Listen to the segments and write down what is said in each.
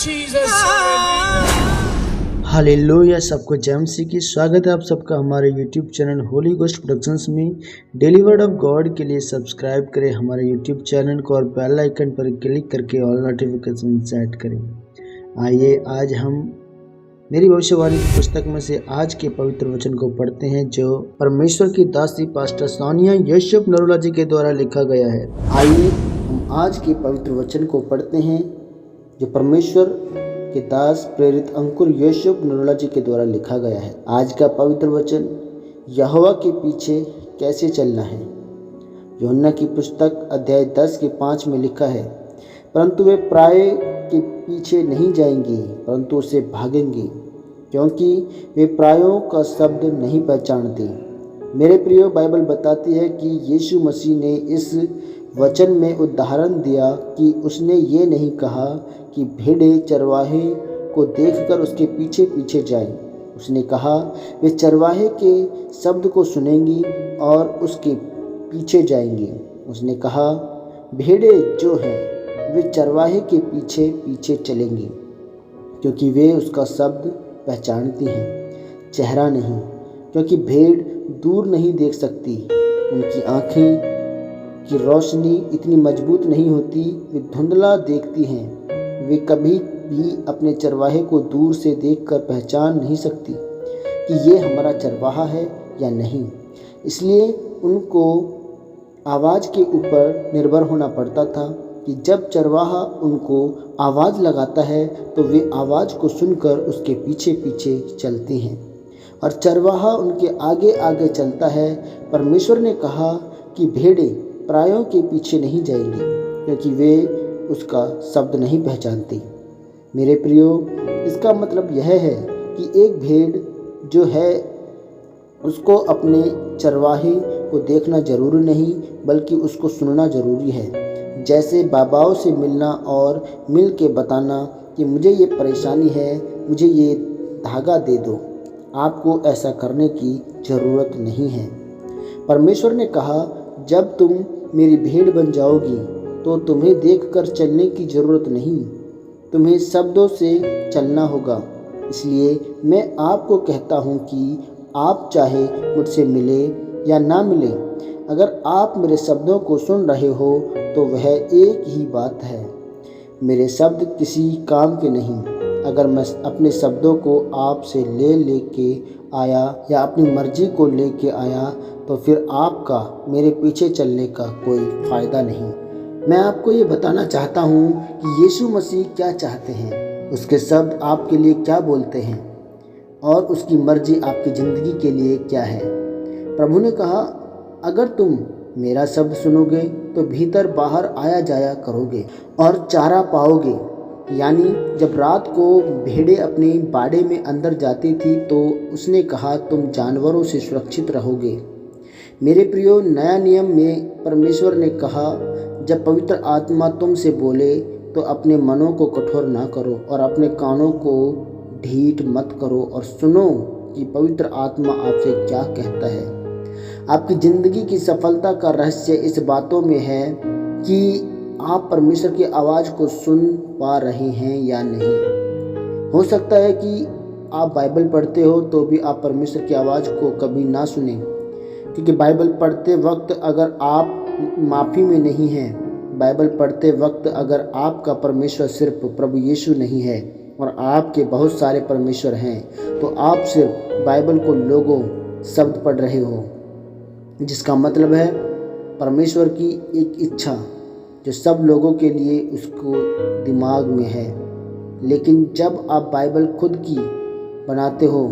Jesus. Hallelujah. सबको जय मसीह की स्वागत है आप सबका हमारे YouTube channel Holi ghost productions में। डेली वर्ड ऑफ गॉड के लिए सब्सक्राइब करें हमारे यूट्यूब चैनल को और बेल आइकन पर क्लिक करके ऑल नोटिफिकेशन सेट करें। आइए आज हम मेरी भविष्यवाणी की पुस्तक में से आज के पवित्र वचन को पढ़ते हैं जो परमेश्वर की दासी पास्टर सोनिया यूसुफ नरूला जी के द्वारा लिखा गया है। आइए हम आज के पवित्र वचन को पढ़ते हैं जो परमेश्वर के दास प्रेरित अंकुर यूसुफ नरूला जी के द्वारा लिखा गया है। आज का पवित्र वचन यहोवा के पीछे कैसे चलना है। यूहन्ना की पुस्तक अध्याय 10 के 5 में लिखा है, परंतु वे प्राय के पीछे नहीं जाएंगे परंतु उसे भागेंगे, क्योंकि वे प्रायों का शब्द नहीं पहचानते। मेरे प्रियो, बाइबल बताती है कि यीशु मसीह ने इस वचन में उदाहरण दिया कि उसने ये नहीं कहा कि भेड़ें चरवाहे को देखकर उसके पीछे पीछे जाएं। उसने कहा वे चरवाहे के शब्द को सुनेंगी और उसके पीछे जाएंगी। उसने कहा भेड़ें जो हैं वे चरवाहे के पीछे पीछे चलेंगी, क्योंकि वे उसका शब्द पहचानती हैं, चेहरा नहीं, क्योंकि भेड़ दूर नहीं देख सकती, उनकी आँखें की रोशनी इतनी मजबूत नहीं होती, वे धुंधला देखती हैं। वे कभी भी अपने चरवाहे को दूर से देखकर पहचान नहीं सकती कि ये हमारा चरवाहा है या नहीं, इसलिए उनको आवाज़ के ऊपर निर्भर होना पड़ता था कि जब चरवाहा उनको आवाज़ लगाता है तो वे आवाज़ को सुनकर उसके पीछे पीछे चलती हैं और चरवाहा उनके आगे आगे चलता है। परमेश्वर ने कहा कि भेड़ें प्रायों के पीछे नहीं जाएंगी, क्योंकि वे उसका शब्द नहीं पहचानती। मेरे प्रियो, इसका मतलब यह है कि एक भेड़ जो है उसको अपने चरवाहे को देखना ज़रूरी नहीं, बल्कि उसको सुनना ज़रूरी है। जैसे बाबाओं से मिलना और मिल के बताना कि मुझे ये परेशानी है, मुझे ये धागा दे दो, आपको ऐसा करने की ज़रूरत नहीं है। परमेश्वर ने कहा जब तुम मेरी भेड़ बन जाओगी तो तुम्हें देखकर चलने की ज़रूरत नहीं, तुम्हें शब्दों से चलना होगा। इसलिए मैं आपको कहता हूँ कि आप चाहे मुझसे मिले या ना मिले, अगर आप मेरे शब्दों को सुन रहे हो तो वह एक ही बात है। मेरे शब्द किसी काम के नहीं। अगर मैं अपने शब्दों को आपसे लेके आया या अपनी मर्जी को लेके आया तो फिर आपका मेरे पीछे चलने का कोई फ़ायदा नहीं। मैं आपको ये बताना चाहता हूँ कि यीशु मसीह क्या चाहते हैं, उसके शब्द आपके लिए क्या बोलते हैं और उसकी मर्जी आपकी ज़िंदगी के लिए क्या है। प्रभु ने कहा अगर तुम मेरा शब्द सुनोगे तो भीतर बाहर आया जाया करोगे और चारा पाओगे। यानी जब रात को भेड़ें अपने बाड़े में अंदर जाती थी तो उसने कहा तुम जानवरों से सुरक्षित रहोगे। मेरे प्रियो, नया नियम में परमेश्वर ने कहा जब पवित्र आत्मा तुमसे बोले तो अपने मनों को कठोर ना करो और अपने कानों को ढीठ मत करो और सुनो कि पवित्र आत्मा आपसे क्या कहता है। आपकी ज़िंदगी की सफलता का रहस्य इस बातों में है कि आप परमेश्वर की आवाज़ को सुन पा रहे हैं या नहीं। हो सकता है कि आप बाइबल पढ़ते हो तो भी आप परमेश्वर की आवाज़ को कभी ना सुने, क्योंकि बाइबल पढ़ते वक्त अगर आप माफ़ी में नहीं हैं, बाइबल पढ़ते वक्त अगर आपका परमेश्वर सिर्फ प्रभु यीशु नहीं है और आपके बहुत सारे परमेश्वर हैं, तो आप सिर्फ बाइबल को लोगों शब्द पढ़ रहे हो, जिसका मतलब है परमेश्वर की एक इच्छा जो सब लोगों के लिए उसको दिमाग में है। लेकिन जब आप बाइबल खुद की बनाते हो,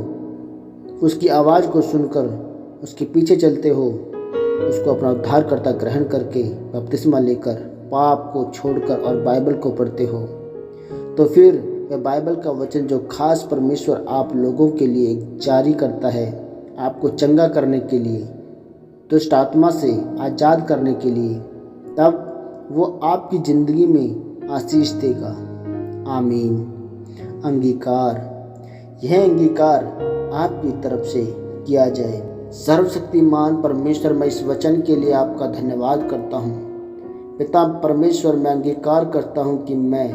उसकी आवाज़ को सुनकर उसके पीछे चलते हो, उसको अपना उद्धारकर्ता ग्रहण करके बपतिस्मा लेकर पाप को छोड़कर और बाइबल को पढ़ते हो, तो फिर वह बाइबल का वचन जो खास परमेश्वर आप लोगों के लिए जारी करता है, आपको चंगा करने के लिए, दुष्ट आत्मा से आज़ाद करने के लिए, तब वो आपकी ज़िंदगी में आशीष देगा। आमीन। अंगीकार, यह अंगीकार आपकी तरफ से किया जाए। सर्वशक्तिमान परमेश्वर, मैं इस वचन के लिए आपका धन्यवाद करता हूँ। पिता परमेश्वर, मैं अंगीकार करता हूँ कि मैं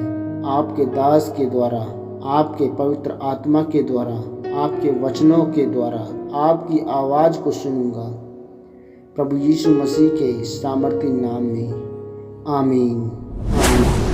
आपके दास के द्वारा, आपके पवित्र आत्मा के द्वारा, आपके वचनों के द्वारा आपकी आवाज़ को सुनूंगा। प्रभु यीशु मसीह के सामर्थी नाम में, आमीन। आमीन।